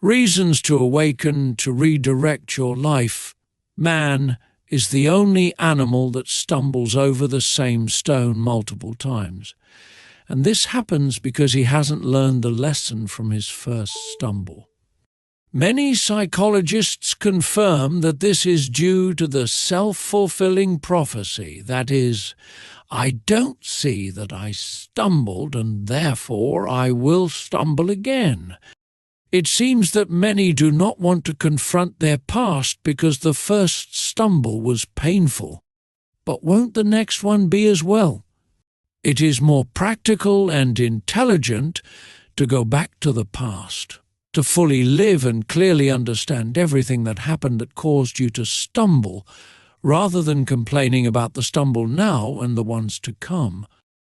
Reasons to awaken, to redirect your life. Man is the only animal that stumbles over the same stone multiple times. And this happens because he hasn't learned the lesson from his first stumble. Many psychologists confirm that this is due to the self-fulfilling prophecy, that is, I don't see that I stumbled and therefore I will stumble again. It seems that many do not want to confront their past because the first stumble was painful. But won't the next one be as well? It is more practical and intelligent to go back to the past, to fully live and clearly understand everything that happened that caused you to stumble, rather than complaining about the stumble now and the ones to come.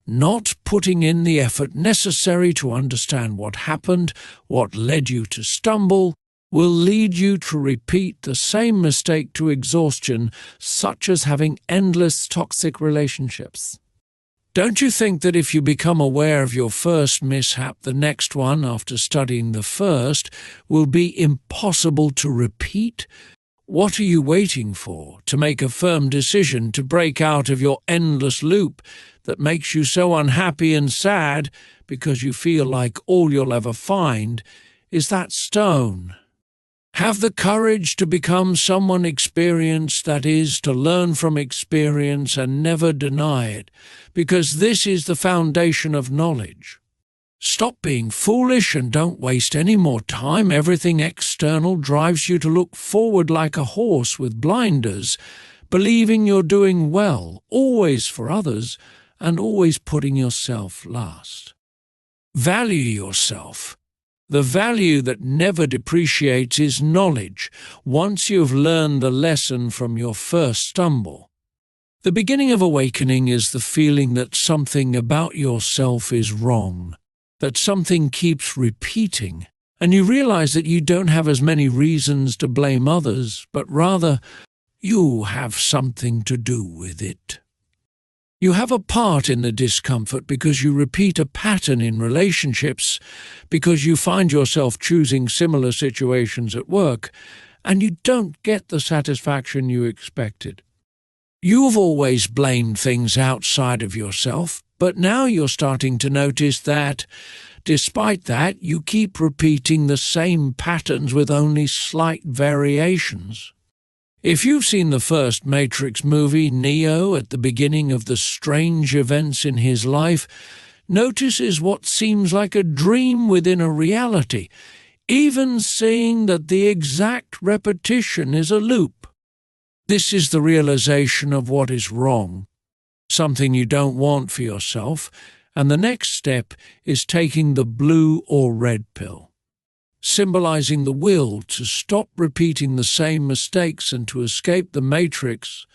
Not putting in the effort necessary to understand what happened, what led you to stumble, will lead you to repeat the same mistake to exhaustion, such as having endless toxic relationships. Don't you think that if you become aware of your first mishap, the next one, after studying the first, will be impossible to repeat? What are you waiting for to make a firm decision to break out of your endless loop that makes you so unhappy and sad because you feel like all you'll ever find is that stone? Have the courage to become someone experienced, that is, to learn from experience and never deny it, because this is the foundation of knowledge. Stop being foolish and don't waste any more time. Everything external drives you to look forward like a horse with blinders, believing you're doing well, always for others, and always putting yourself last. Value yourself. The value that never depreciates is knowledge, once you've learned the lesson from your first stumble. The beginning of awakening is the feeling that something about yourself is wrong, that something keeps repeating, and you realize that you don't have as many reasons to blame others, but rather you have something to do with it. You have a part in the discomfort because you repeat a pattern in relationships, because you find yourself choosing similar situations at work, and you don't get the satisfaction you expected. You've always blamed things outside of yourself, but now you're starting to notice that, despite that, you keep repeating the same patterns with only slight variations. If you've seen the first Matrix movie, Neo, at the beginning of the strange events in his life, notices what seems like a dream within a reality, even seeing that the exact repetition is a loop. This is the realization of what is wrong, something you don't want for yourself, and the next step is taking the blue or red pill, symbolizing the will to stop repeating the same mistakes and to escape the matrix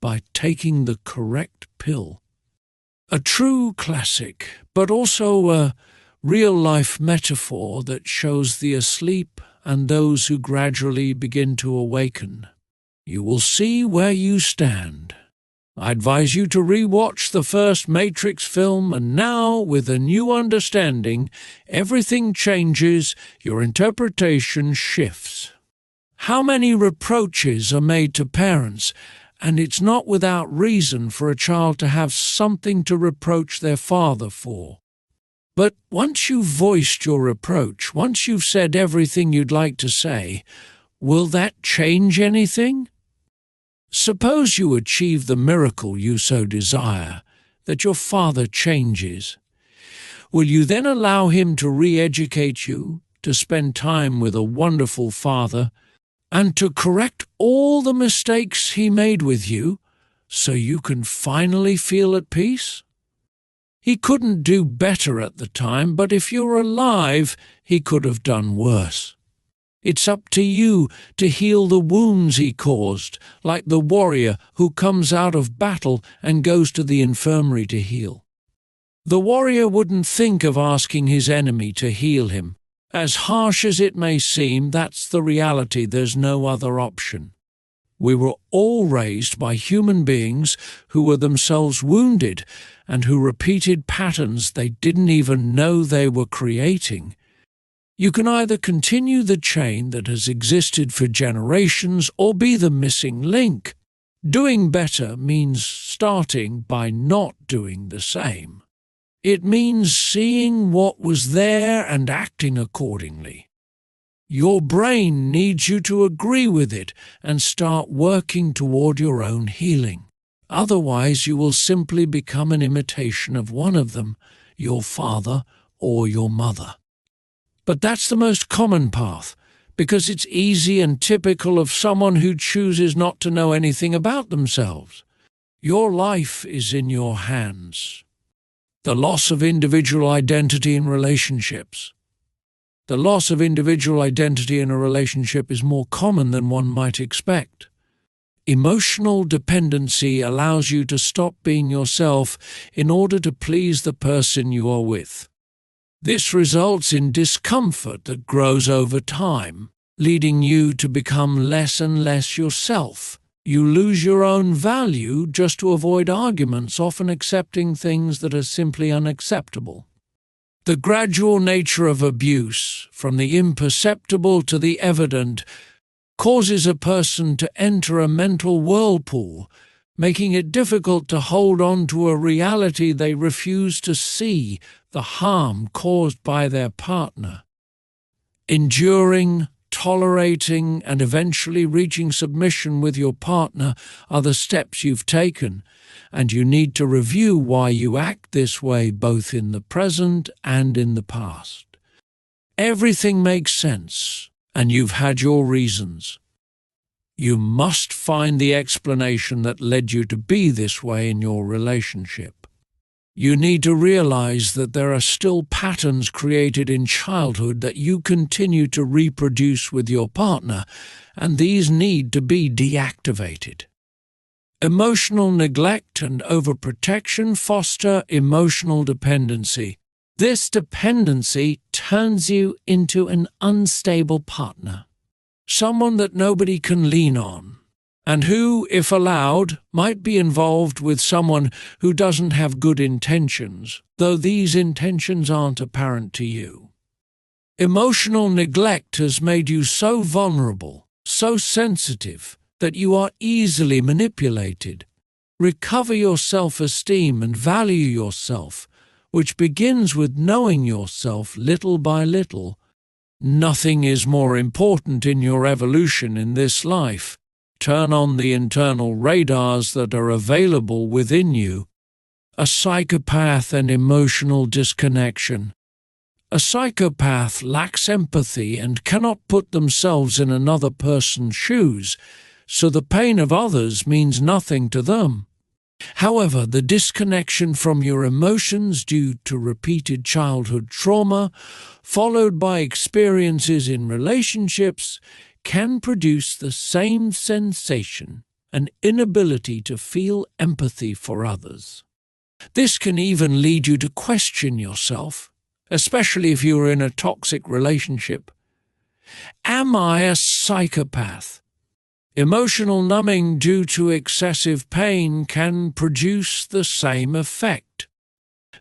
by taking the correct pill. A true classic, but also a real-life metaphor that shows the asleep and those who gradually begin to awaken. You will see where you stand. I advise you to re-watch the first Matrix film, and now, with a new understanding, everything changes, your interpretation shifts. How many reproaches are made to parents, and it's not without reason for a child to have something to reproach their father for. But once you've voiced your reproach, once you've said everything you'd like to say, will that change anything? Suppose you achieve the miracle you so desire, that your father changes. Will you then allow him to re-educate you, to spend time with a wonderful father, and to correct all the mistakes he made with you, so you can finally feel at peace? He couldn't do better at the time, but if you're alive, he could have done worse. It's up to you to heal the wounds he caused, like the warrior who comes out of battle and goes to the infirmary to heal. The warrior wouldn't think of asking his enemy to heal him. As harsh as it may seem, that's the reality. There's no other option. We were all raised by human beings who were themselves wounded and who repeated patterns they didn't even know they were creating. You can either continue the chain that has existed for generations or be the missing link. Doing better means starting by not doing the same. It means seeing what was there and acting accordingly. Your brain needs you to agree with it and start working toward your own healing. Otherwise, you will simply become an imitation of one of them, your father or your mother. But that's the most common path, because it's easy and typical of someone who chooses not to know anything about themselves. Your life is in your hands. The loss of individual identity in relationships. The loss of individual identity in a relationship is more common than one might expect. Emotional dependency allows you to stop being yourself in order to please the person you are with. This results in discomfort that grows over time, leading you to become less and less yourself. You lose your own value just to avoid arguments, often accepting things that are simply unacceptable. The gradual nature of abuse, from the imperceptible to the evident, causes a person to enter a mental whirlpool, making it difficult to hold on to a reality they refuse to see, the harm caused by their partner. Enduring, tolerating, and eventually reaching submission with your partner are the steps you've taken, and you need to review why you act this way both in the present and in the past. Everything makes sense, and you've had your reasons. You must find the explanation that led you to be this way in your relationship. You need to realize that there are still patterns created in childhood that you continue to reproduce with your partner, and these need to be deactivated. Emotional neglect and overprotection foster emotional dependency. This dependency turns you into an unstable partner, someone that nobody can lean on, and who, if allowed, might be involved with someone who doesn't have good intentions, though these intentions aren't apparent to you. Emotional neglect has made you so vulnerable, so sensitive, that you are easily manipulated. Recover your self-esteem and value yourself, which begins with knowing yourself little by little. Nothing is more important in your evolution in this life. Turn on the internal radars that are available within you. A psychopath and emotional disconnection. A psychopath lacks empathy and cannot put themselves in another person's shoes, so the pain of others means nothing to them. However, the disconnection from your emotions due to repeated childhood trauma, followed by experiences in relationships, can produce the same sensation, an inability to feel empathy for others. This can even lead you to question yourself, especially if you are in a toxic relationship. Am I a psychopath? Emotional numbing due to excessive pain can produce the same effect.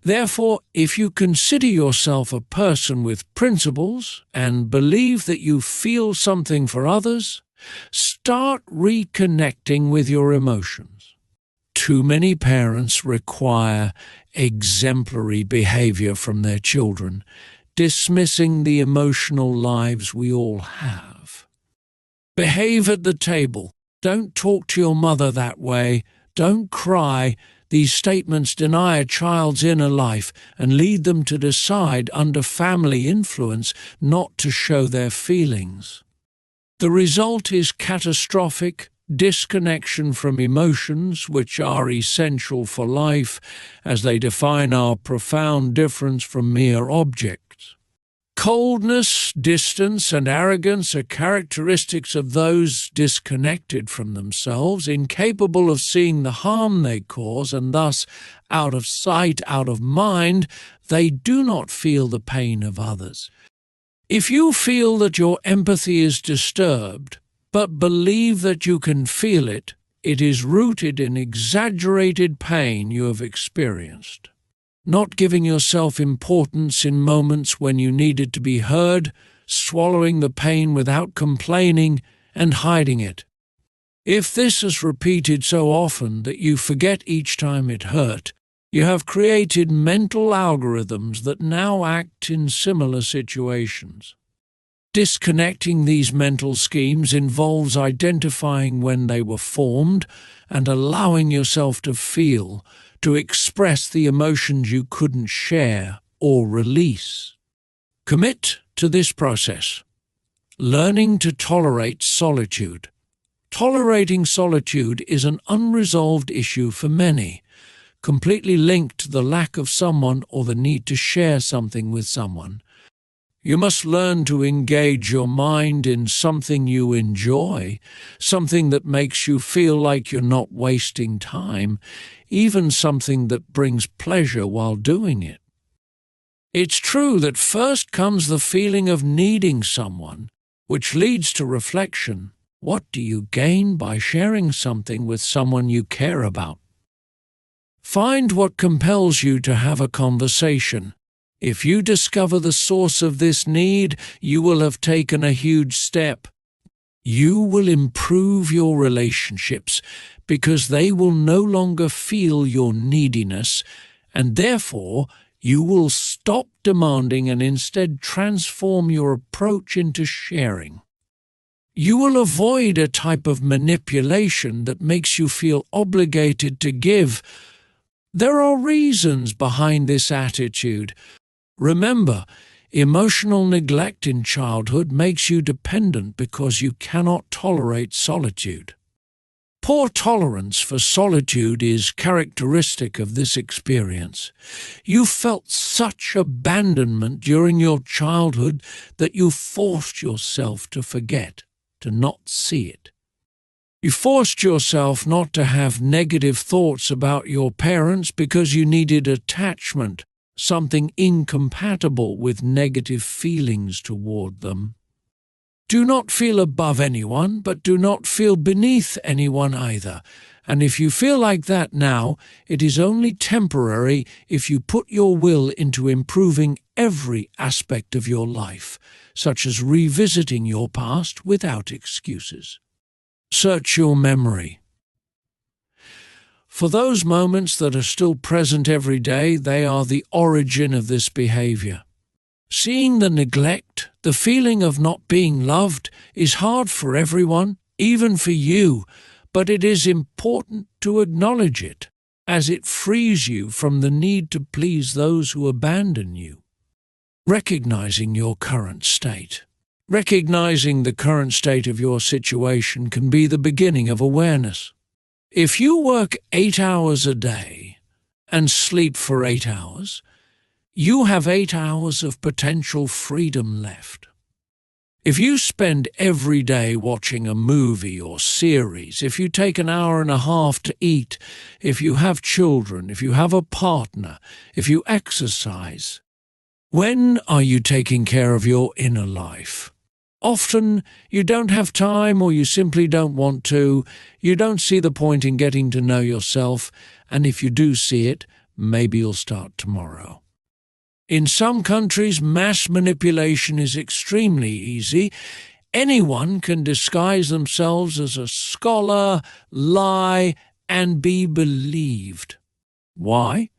Therefore, if you consider yourself a person with principles and believe that you feel something for others, start reconnecting with your emotions. Too many parents require exemplary behavior from their children, dismissing the emotional lives we all have. Behave at the table. Don't talk to your mother that way. Don't cry. These statements deny a child's inner life and lead them to decide under family influence not to show their feelings. The result is catastrophic disconnection from emotions, which are essential for life as they define our profound difference from mere objects. Coldness, distance, and arrogance are characteristics of those disconnected from themselves, incapable of seeing the harm they cause, and thus, out of sight, out of mind, they do not feel the pain of others. If you feel that your empathy is disturbed, but believe that you can feel it, it is rooted in exaggerated pain you have experienced. not giving yourself importance in moments when you needed to be heard, swallowing the pain without complaining, and hiding it. If this is repeated so often that you forget each time it hurt, you have created mental algorithms that now act in similar situations. Disconnecting these mental schemes involves identifying when they were formed and allowing yourself to feel, to express the emotions you couldn't share or release. Commit to this process. Learning to tolerate solitude. Tolerating solitude is an unresolved issue for many, completely linked to the lack of someone or the need to share something with someone. You must learn to engage your mind in something you enjoy, something that makes you feel like you're not wasting time, even something that brings pleasure while doing it. It's true that first comes the feeling of needing someone, which leads to reflection. What do you gain by sharing something with someone you care about? Find what compels you to have a conversation. If you discover the source of this need, you will have taken a huge step. You will improve your relationships because they will no longer feel your neediness, and therefore you will stop demanding and instead transform your approach into sharing. You will avoid a type of manipulation that makes you feel obligated to give. There are reasons behind this attitude. Remember, emotional neglect in childhood makes you dependent because you cannot tolerate solitude. Poor tolerance for solitude is characteristic of this experience. You felt such abandonment during your childhood that you forced yourself to forget, to not see it. You forced yourself not to have negative thoughts about your parents because you needed attachment, something incompatible with negative feelings toward them. Do not feel above anyone, but do not feel beneath anyone either. And if you feel like that now, it is only temporary if you put your will into improving every aspect of your life, such as revisiting your past without excuses. Search your memory. For those moments that are still present every day, they are the origin of this behavior. Seeing the neglect, the feeling of not being loved, is hard for everyone, even for you, but it is important to acknowledge it, as it frees you from the need to please those who abandon you. Recognizing your current state. Recognizing the current state of your situation can be the beginning of awareness. If you work 8 hours a day and sleep for 8 hours, you have 8 hours of potential freedom left. If you spend every day watching a movie or series, if you take an hour and a half to eat, if you have children, if you have a partner, if you exercise, when are you taking care of your inner life? Often you don't have time, or you simply don't want to. You don't see the point in getting to know yourself, and if you do see it, maybe you'll start tomorrow. In some countries, mass manipulation is extremely easy. Anyone can disguise themselves as a scholar, lie, and be believed. Why?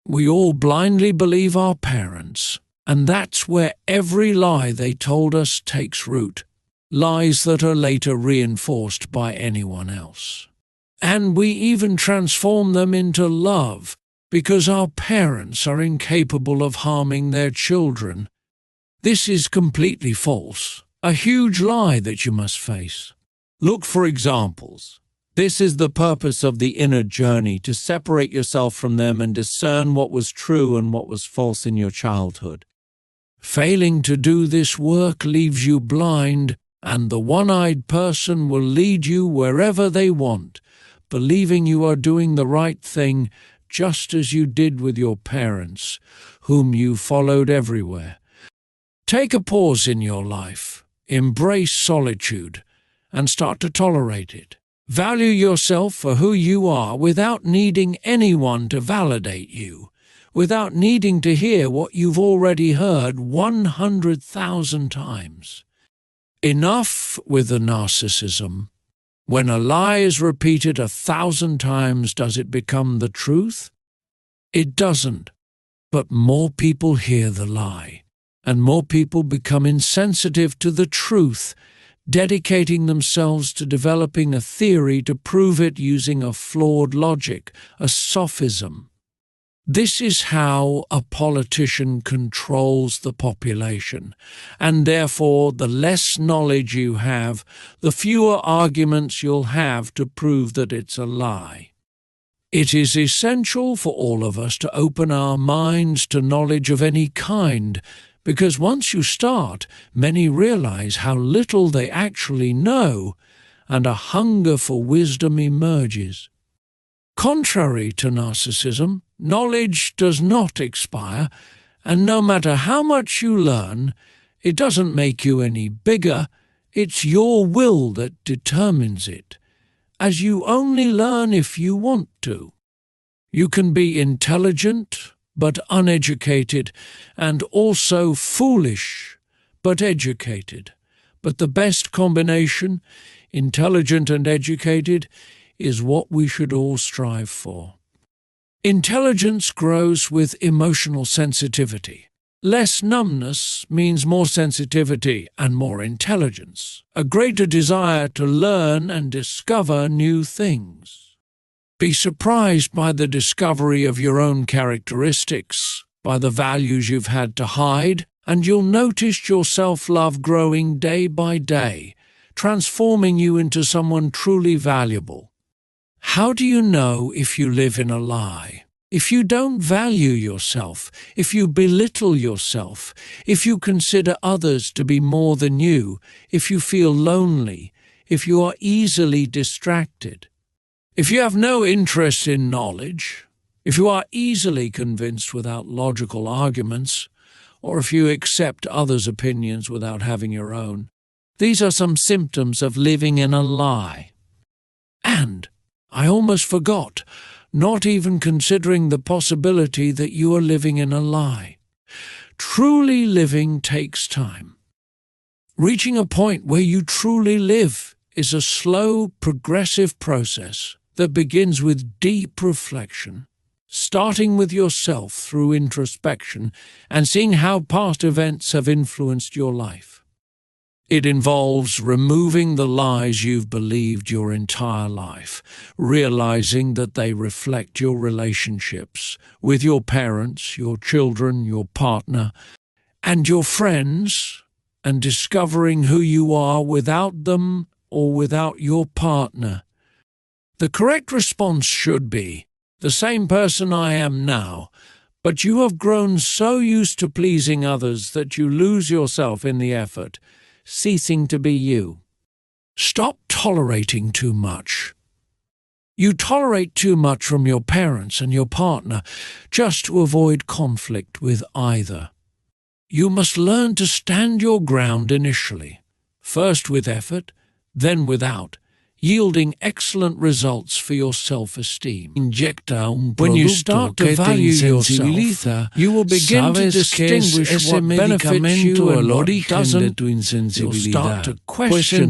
We all blindly believe our parents. And that's where every lie they told us takes root, lies that are later reinforced by anyone else. And we even transform them into love, because our parents are incapable of harming their children. This is completely false, a huge lie that you must face. Look for examples. This is the purpose of the inner journey, to separate yourself from them and discern what was true and what was false in your childhood. Failing to do this work leaves you blind, and the one-eyed person will lead you wherever they want, believing you are doing the right thing, just as you did with your parents, whom you followed everywhere. Take a pause in your life, embrace solitude, and start to tolerate it. Value yourself for who you are without needing anyone to validate you. without needing to hear what you've already heard 100,000 times. Enough with the narcissism. When a lie is repeated 1,000 times, does it become the truth? It doesn't. But more people hear the lie, and more people become insensitive to the truth, dedicating themselves to developing a theory to prove it using a flawed logic, a sophism. This is how a politician controls the population, and therefore the less knowledge you have, the fewer arguments you'll have to prove that it's a lie. It is essential for all of us to open our minds to knowledge of any kind, because once you start, many realize how little they actually know, and a hunger for wisdom emerges. Contrary to narcissism, knowledge does not expire, and no matter how much you learn, it doesn't make you any bigger. It's your will that determines it, as you only learn if you want to. You can be intelligent but uneducated, and also foolish but educated. But the best combination, intelligent and educated, is what we should all strive for. Intelligence grows with emotional sensitivity. Less numbness means more sensitivity and more intelligence, a greater desire to learn and discover new things. Be surprised by the discovery of your own characteristics, by the values you've had to hide, and you'll notice your self-love growing day by day, transforming you into someone truly valuable. How do you know if you live in a lie? If you don't value yourself, if you belittle yourself, if you consider others to be more than you, if you feel lonely, if you are easily distracted, if you have no interest in knowledge, if you are easily convinced without logical arguments, or if you accept others' opinions without having your own, these are some symptoms of living in a lie. And I almost forgot, not even considering the possibility that you are living in a lie. Truly living takes time. Reaching a point where you truly live is a slow, progressive process that begins with deep reflection, starting with yourself through introspection and seeing how past events have influenced your life. It involves removing the lies you've believed your entire life, realizing that they reflect your relationships with your parents, your children, your partner, and your friends, and discovering who you are without them or without your partner. The correct response should be, the same person I am now, but you have grown so used to pleasing others that you lose yourself in the effort, ceasing to be you. Stop tolerating too much. You tolerate too much from your parents and your partner just to avoid conflict with either. You must learn to stand your ground initially, first with effort, then without, yielding excellent results for your self-esteem. When you start to value yourself, you will begin to distinguish what benefits you and what doesn't. You'll start to question